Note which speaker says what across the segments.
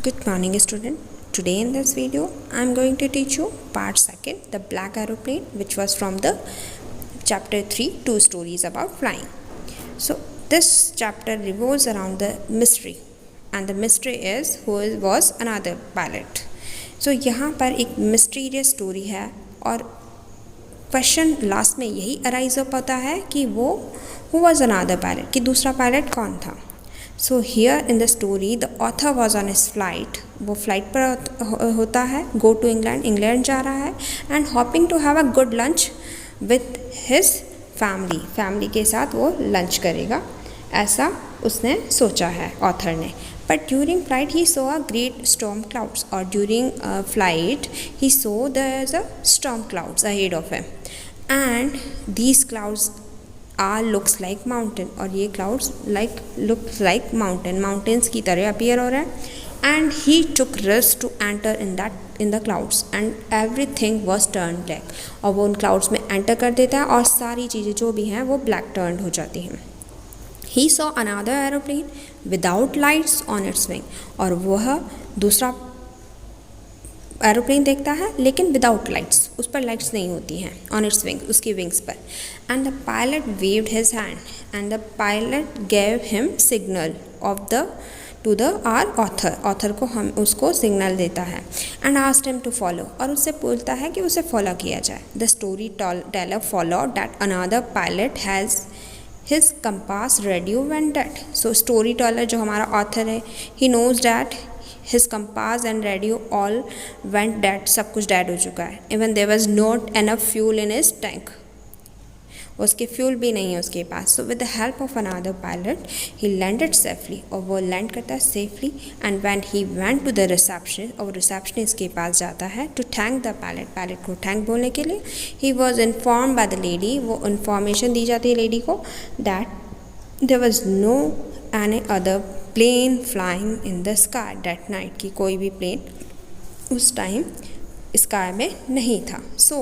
Speaker 1: Good morning student. Today in this video I am going to teach you part 2, the black aeroplane, which was from the chapter 3, 2 stories about flying. So this chapter revolves around the mystery, and the mystery is who was another pilot. So यहाँ पर एक mysterious story है और question last में यही arise up होता है कि वो who was another pilot, कि दूसरा पायलट कौन था. So here in the story the author was on his flight. वो फ्लाइट पर होता है, गो टू इंग्लैंड जा रहा है and hopping to have a good lunch with his family के साथ वो लंच करेगा, ऐसा उसने सोचा है ऑथर ने. बट ड्यूरिंग फ्लाइट ही saw a great storm clouds, और ड्यूरिंग फ्लाइट ही so there is a storm clouds ahead of him and these clouds looks like mountain, और ये clouds looks like mountains की तरह appear हो रहा है. and he took risk to enter in the clouds and everything was turned black. और वो उन clouds में enter कर देता है और सारी चीज़ें जो भी हैं वो black turned हो जाती हैं. he saw another aeroplane without lights on its wing, और वह दूसरा एरोप्लेन देखता है लेकिन विदाउट लाइट्स, उस पर लाइट्स नहीं होती हैं, ऑन इट्स विंग, उसकी विंग्स पर. And the pilot waved his hand and the pilot gave him signal of the to the आर ऑथर को हम उसको सिग्नल देता है. And asked him to follow, और उससे बोलता है कि उसे फॉलो किया जाए. The story teller follow that another pilot has his compass radio when dead. So story teller जो हमारा ऑथर है, he knows that his compass and radio all went dead, सब कुछ डेड हो चुका है. even there was not enough fuel in his tank, उसके fuel भी नहीं है उसके पास. so with the help of another pilot he landed safely, और वो लैंड करता है safely. and when he went to the receptionist, और रिसेप्शनिस्ट के पास जाता है to thank the पायलट को थैंक बोलने के लिए. he was informed by the lady, वो इन्फॉर्मेशन दी जाती है लेडी को, that there was no any other plane flying in the sky that night, कि कोई भी प्लेन उस टाइम स्काई में नहीं था. so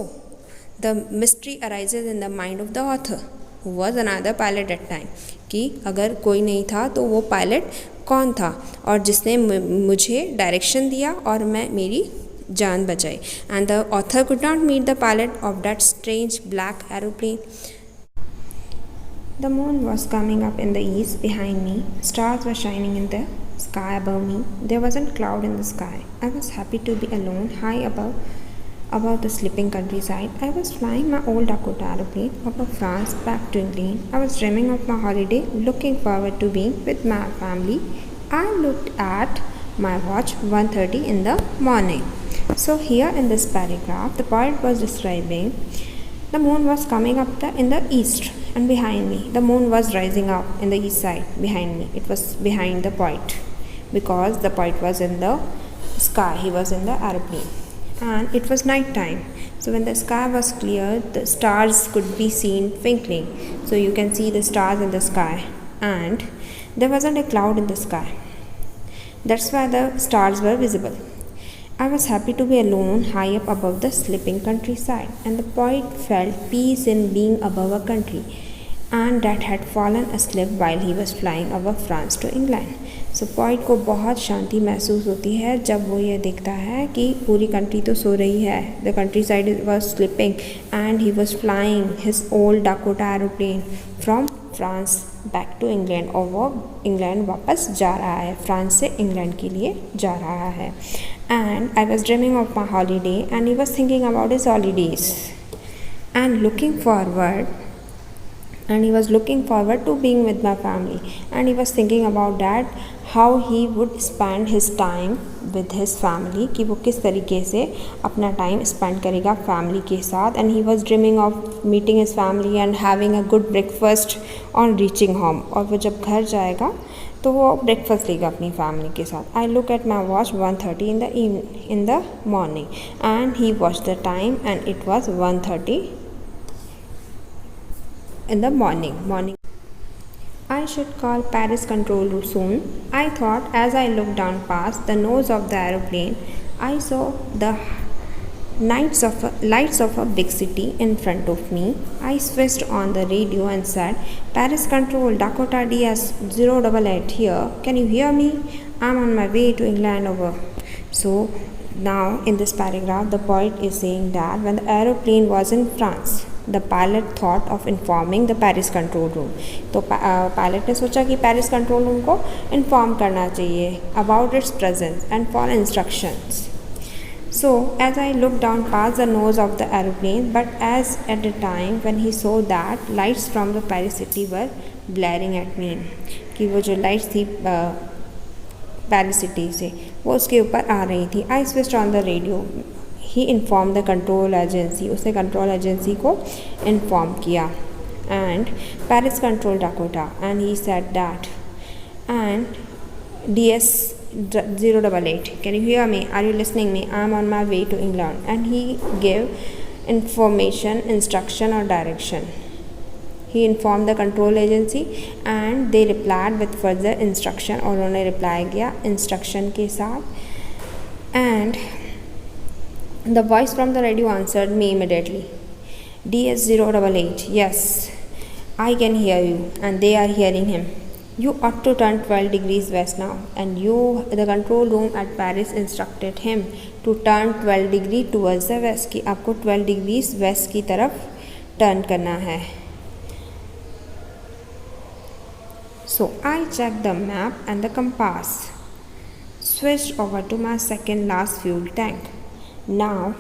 Speaker 1: the mystery arises in the mind of the author who was another pilot at time, कि अगर कोई नहीं था तो वो पायलट कौन था और जिसने मुझे डायरेक्शन दिया और मैं मेरी जान बचाई. and the author could not meet the pilot of that strange black aeroplane. The moon was coming up in the east behind me. Stars were shining in the sky above me. There wasn't a cloud in the sky. I was happy to be alone, high above the sleeping countryside. I was flying my old Dakota aeroplane above France back to England. I was dreaming of my holiday, looking forward to being with my family. I looked at my watch, 1:30 in the morning. So here in this paragraph, the poet was describing the moon was coming up in the east, and behind me the moon was rising up in the east side behind me. It was behind the poet because the poet was in the sky, he was in the aeroplane, and it was night time. So when the sky was clear, the stars could be seen twinkling. So you can see the stars in the sky, and there wasn't a cloud in the sky. That's why the stars were visible. I was happy to be alone, high up above the sleeping countryside, and the poet felt peace in being above a country and that had fallen asleep while he was flying above France to England. So poet को बहुत शांति महसूस होती है जब वो ये देखता है कि पूरी कंट्री तो सो रही है. The countryside was sleeping and he was flying his old Dakota aeroplane from France back to England, और वो इंग्लैंड वापस जा रहा है, फ्रांस से इंग्लैंड के लिए जा रहा है. And I was dreaming of my holiday and he was thinking about his holidays and looking forward to being with my family, and he was thinking about that how he would spend his time with his family, कि वो किस तरीके से अपना time spend करेगा family के साथ. and he was dreaming of meeting his family and having a good breakfast on reaching home, और वो जब घर जाएगा तो वो ब्रेकफास्ट लेगा अपनी फैमिली के साथ. I look at my watch 1:30 in the morning, and he watched the time and it was 1:30 in the morning. I should call Paris control soon, I thought as I looked down past the nose of the aeroplane. I saw the lights of a big city in front of me. I switched on the radio and said, Paris control, Dakota DS 088 here. Can you hear me? I'm on my way to England over. So now in this paragraph, the poet is saying that when the aeroplane was in France, the pilot thought of informing the Paris control room. तो pilot ने सोचा कि Paris control room को inform करना चाहिए about its presence and for instructions. So as I looked down past the nose of the aeroplane, but as at the time when he saw that lights from the Paris city were blaring at me, कि वो जो lights थी Paris city से वो उसके ऊपर आ रही थी. I switched on the radio. He informed the control agency. उसने कंट्रोल एजेंसी को इन्फॉर्म किया. And Paris control Dakota, and he said that, and DS 088, can you hear me? Are you listening me? I'm on my way to England. And he gave information, instruction or direction. He informed the control agency and they replied with further instruction, और उन्होंने reply किया instruction के साथ. And the voice from the radio answered me immediately. DS 088, yes, I can hear you, and they are hearing him. You ought to turn 12 degrees west now. And the control room at Paris instructed him to turn 12 degree towards the west, कि आपको 12 degrees west की तरफ turn करना है. So I checked the map and the compass, switched over to my second last fuel tank now,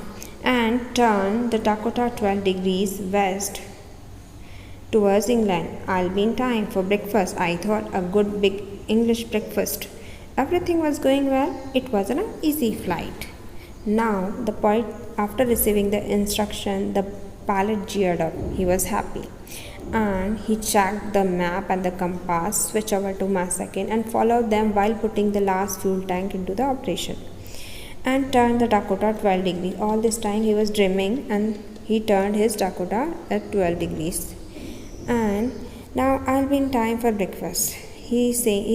Speaker 1: and turned the Dakota 12 degrees west towards England. I'll be in time for breakfast, I thought, a good big English breakfast. Everything was going well. It was an easy flight. Now the poet, after receiving the instruction, the pilot cheered up. He was happy. And he checked the map and the compass, switched over to my second, and followed them while putting the last fuel tank into the operation, and turned the Dakota 12 degrees. All this time he was dreaming, and he turned his Dakota at 12 degrees. And now I'll be in time for breakfast. He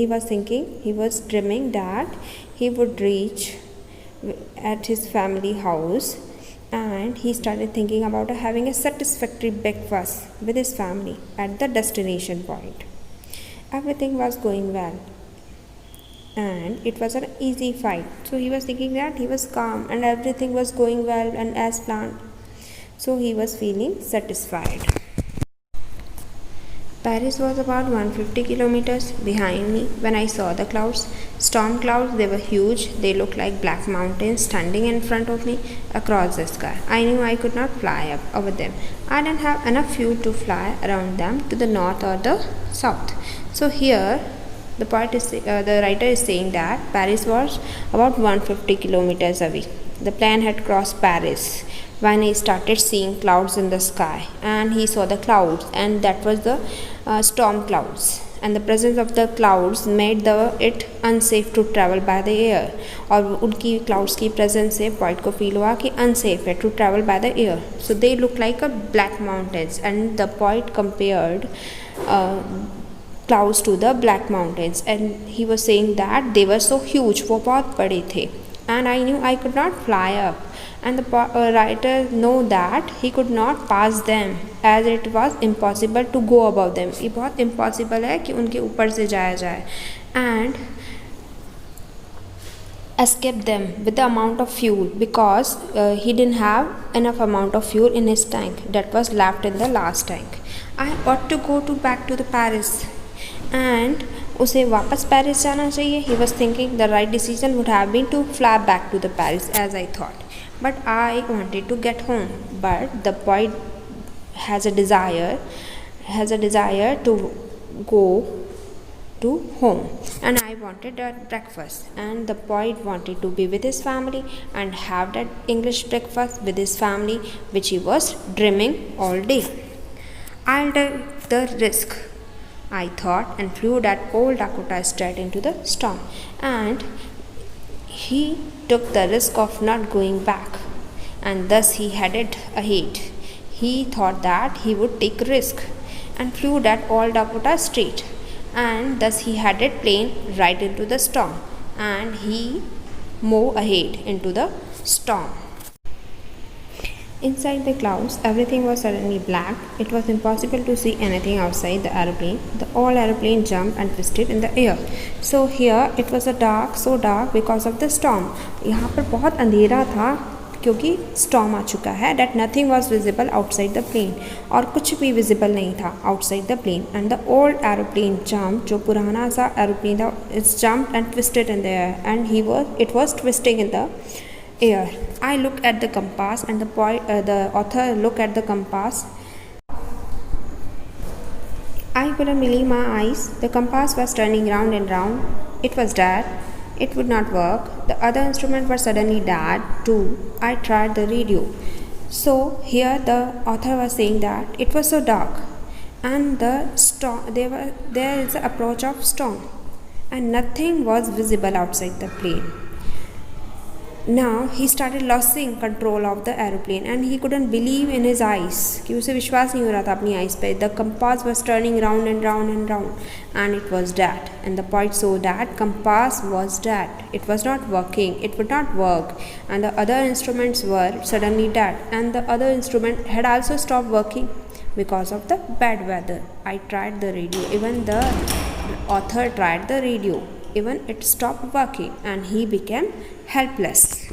Speaker 1: was dreaming that he would reach at his family house, and he started thinking about having a satisfactory breakfast with his family at the destination point. Everything was going well, and it was an easy fight. So he was thinking that he was calm and everything was going well and as planned. So he was feeling satisfied. Paris was about 150 kilometers behind me when I saw the clouds. Storm clouds, they were huge. They looked like black mountains standing in front of me across the sky. I knew I could not fly up over them. I didn't have enough fuel to fly around them to the north or the south. So here the writer is saying that Paris was about 150 kilometers away. The plane had crossed Paris when he started seeing clouds in the sky, and he saw the clouds, and that was the storm clouds, and the presence of the clouds made it unsafe to travel by the air. और उनकी clouds की presence से poet को feel हुआ कि unsafe है to travel by the air. So they look like a black mountains, and the poet compared clouds to the black mountains, and he was saying that they were so huge, वो बहुत बड़े थे, and I knew I could not fly up. And the writer know that he could not pass them as it was impossible to go above them. ये बहुत impossible है कि उनके ऊपर से जाया जाए, and escape them with the amount of fuel, because he didn't have enough amount of fuel in his tank that was left in the last tank. I ought to go back to the Paris, and उसे वापस Paris जाना चाहिए. He was thinking the right decision would have been to fly back to the Paris, as I thought. But I wanted to get home. But the poet has a desire to go to home, and I wanted that breakfast, and the poet wanted to be with his family and have that English breakfast with his family, which he was dreaming all day. I'll take the risk, I thought, and flew that old Dakota straight into the storm. And he took the risk of not going back, and thus he headed ahead. He thought that he would take risk and flew that old Dakota straight, and thus he headed plane right into the storm, and he moved ahead into the storm. Inside the clouds, everything was suddenly black. It was impossible to see anything outside the aeroplane. The whole aeroplane jumped and twisted in the air. So here it was a dark, so dark because of the storm. यहाँ पर बहुत अंधेरा था क्योंकि storm आ चुका है. That nothing was visible outside the plane. और कुछ भी visible नहीं था outside the plane. And the old aeroplane jumped, जो पुराना सा aeroplane था, it jumped and twisted in the air. And it was twisting in the air. I looked at the compass and the author looked at the compass. I couldn't believe my eyes. The compass was turning round and round. It was dead. It would not work. The other instruments were suddenly dead too. I tried the radio. So here the author was saying that it was so dark and the storm, there is an approach of storm and nothing was visible outside the plane. Now he started losing control of the aeroplane and he couldn't believe in his eyes कि उसे विश्वास नहीं हो रहा था अपनी eyes पे. The compass was turning round and round and round and it was dead. And the point saw that compass was dead. It was not working. It would not work. And the other instruments were suddenly dead. And the other instrument had also stopped working because of the bad weather. I tried the radio. Even the author tried the radio. Even it stopped working and he became helpless.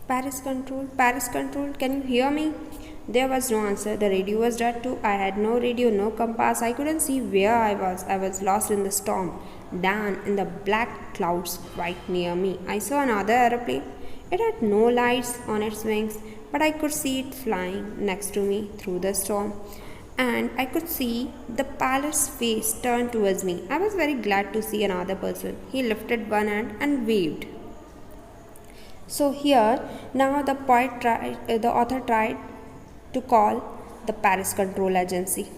Speaker 1: Paris control, can you hear me? There was no answer. The radio was dead too. I had no radio, no compass. I couldn't see where I was. I was lost in the storm, down in the black clouds right near me. I saw another aeroplane. It had no lights on its wings, but I could see it flying next to me through the storm. And I could see the pilot's face turn towards me. I was very glad to see another person. He lifted one hand and waved. So here, now the author tried to call the Paris Control Agency,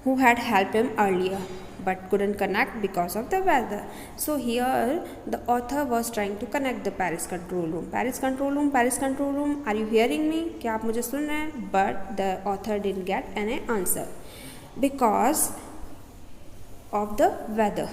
Speaker 1: who had helped him earlier, but couldn't connect because of the weather. So here, the author was trying to connect the Paris Control Room. Paris Control Room, are you hearing me? क्या आप मुझे सुन रहे हैं? But the author didn't get any answer because of the weather.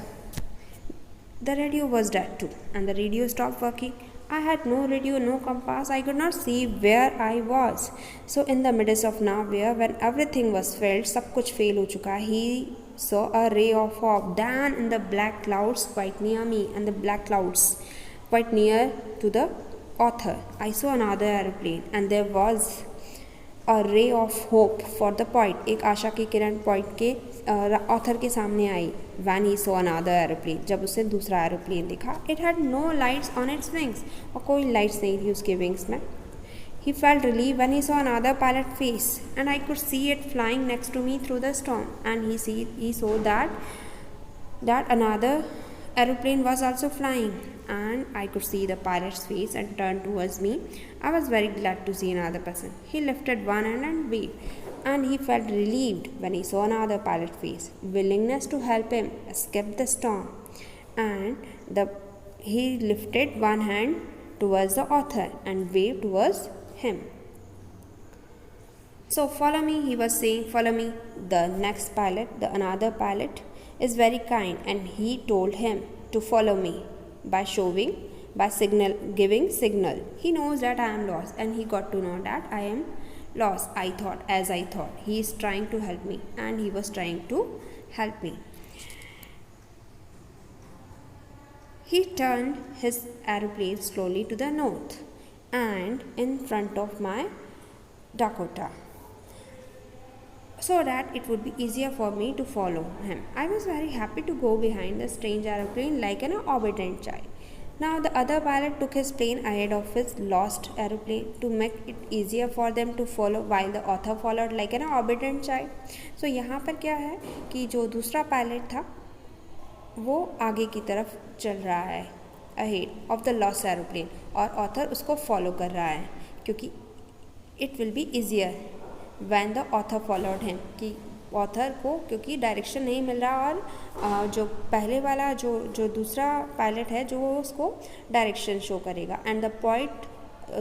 Speaker 1: The radio was dead too, and the radio stopped working. I had no radio, no compass. I could not see where I was. So in the midst of nowhere, when everything was filled, सब कुछ fail हो चुका. He saw a ray of hope down in the black clouds quite near me, and the black clouds quite near to the author. I saw another aeroplane, and there was a ray of hope for the poet. एक आशा की किरण poet के author के सामने आई. When he saw another aeroplane, जब उसे दूसरा aeroplane दिखा, it had no lights on its wings. और कोई lights नहीं थी उसके wings में. He felt relieved when he saw another pilot face, and I could see it flying next to me through the storm. And he saw that another aeroplane was also flying, and I could see the pilot's face and turned towards me. I was very glad to see another person. He lifted one hand and waved, and he felt relieved when he saw another pilot's face, willingness to help him escape the storm. And he lifted one hand towards the author and waved towards him. So follow me, he was saying, follow me. The next pilot, another pilot, is very kind, and he told him to follow me by giving signal. He knows that I am lost, and he got to know that I am lost. I thought he is trying to help me, and he was trying to help me. He turned his aeroplane slowly to the north and in front of my Dakota, so that it would be easier for me to follow him. I was very happy to go behind the strange aeroplane like an obedient child. Now the other pilot took his plane ahead of his lost aeroplane to make it easier for them to follow, while the author followed like an obedient child. So यहाँ पर क्या है कि जो दूसरा pilot था वो आगे की तरफ चल रहा है ahead of the lost aeroplane, और author उसको follow कर रहा है क्योंकि it will be easier when the author followed him, कि author को क्योंकि डायरेक्शन नहीं मिल रहा, और जो पहले वाला जो दूसरा पायलट है जो उसको डायरेक्शन शो करेगा. And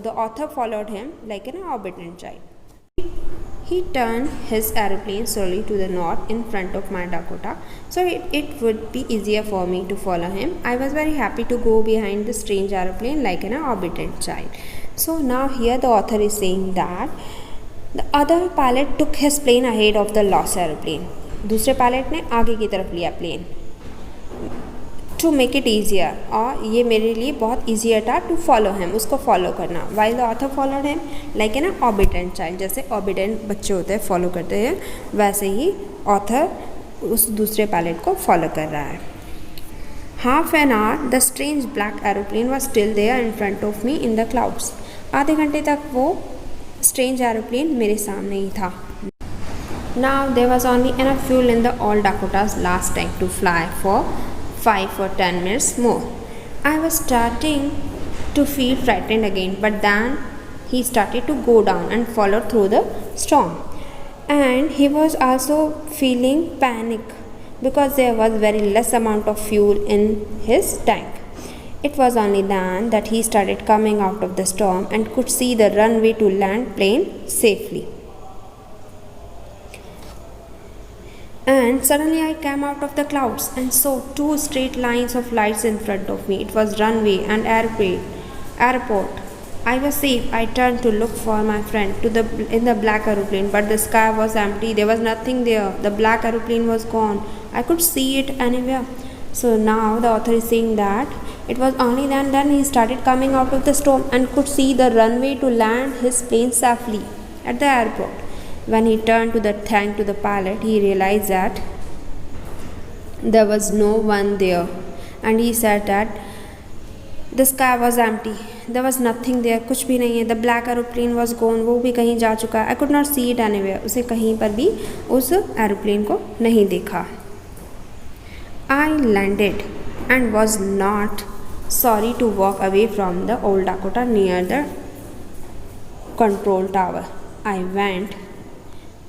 Speaker 1: the author followed him like an obedient child. He turned his aeroplane slowly to the north in front of my Dakota, so it would be easier for me to follow him. I was very happy to go behind the strange aeroplane like an obedient child. So now here the author is saying that the other pilot took his plane ahead of the lost aeroplane. दूसरे pilot ने आगे की तरफ लिया plane to make it easier, और ये मेरे लिए बहुत ईजियर था टू फॉलो हिम, उसको फॉलो करना. While the author followed him like an obedient child, जैसे ऑबिडेंट बच्चे होते हैं फॉलो करते हैं, वैसे ही ऑथर उस दूसरे पायलट को फॉलो कर रहा है. Half an hour the strange black aeroplane was still there in front of me in the clouds. आधे घंटे तक वो स्ट्रेंज एरोप्लेन मेरे सामने ही था. Now there was only enough fuel in the All Dakota's last tank to fly for 5 or 10 minutes more. I was starting to feel frightened again, but then he started to go down and follow through the storm. And he was also feeling panic because there was very less amount of fuel in his tank. It was only then that he started coming out of the storm and could see the runway to land plane safely. And suddenly I came out of the clouds and saw 2 straight lines of lights in front of me. It was runway and airport. I was safe. I turned to look for my friend in the black aeroplane, but the sky was empty. There was nothing there. The black aeroplane was gone. I could see it anywhere. So now the author is saying that it was only then he started coming out of the storm and could see the runway to land his plane safely at the airport. When he turned to thank the pilot, he realized that there was no one there, and he said that the sky was empty. There was nothing there. कुछ भी नहीं है. The black aeroplane was gone. वो भी कहीं जा चुका है. I could not see it anywhere. उसे कहीं पर भी उस एरोप्लेन को नहीं देखा. I landed and was not sorry to walk away from the Old Dakota near the control tower. I went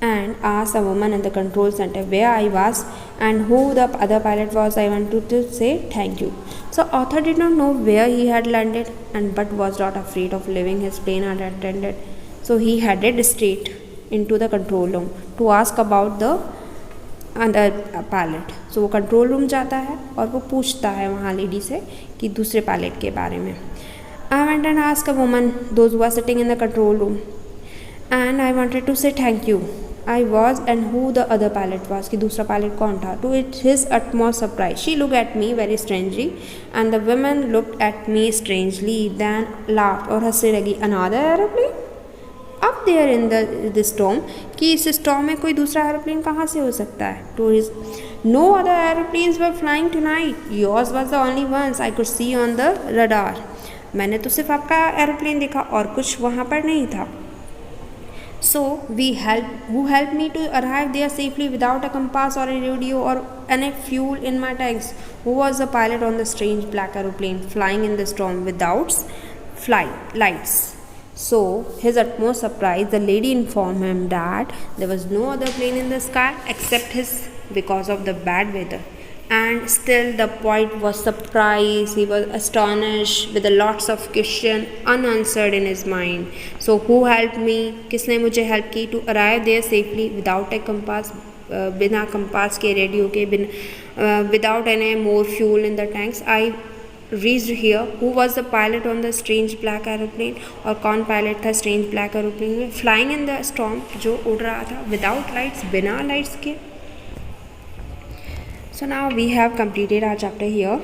Speaker 1: and asked a woman at the control center where I was and who the other pilot was. I wanted to say thank you. So author did not know where he had landed but was not afraid of leaving his plane unattended. So he headed straight into the control room to ask about the other pilot. So वो control room जाता है और वो पूछता है वहाँ lady से कि दूसरे पायलट के बारे में. I went and asked a woman, those who were sitting in the control room, and I wanted to say thank you. I was and who the other pilot was, कि दूसरा pilot कौन था. To his utmost surprise, she looked at me very strangely, and the woman looked at me strangely, then laughed और हंसने लगी. Another aeroplane up there in the storm, कि इस storm में कोई दूसरा एरोप्लेन कहाँ से हो सकता है. To his no other aeroplanes were flying tonight. Yours was the only ones I could see on the radar. मैंने तो सिर्फ आपका एरोप्लेन देखा और कुछ वहाँ पर नहीं था. So who helped me to arrive there safely without a compass or a radio or any fuel in my tanks? Who was the pilot on the strange black aeroplane flying in the storm without lights? So his utmost surprise, the lady informed him that there was no other plane in the sky except his because of the bad weather. And still the poet was surprised. He was astonished with lots of questions unanswered in his mind. So who helped me? किसने मुझे help की to arrive there safely without a compass, बिना compass के radio के without any more fuel in the tanks. I reached here. Who was the pilot on the strange black aeroplane? और कौन pilot था strange black aeroplane में flying in the storm जो उड़ रहा था without lights, बिना lights के. So now we have completed our chapter here.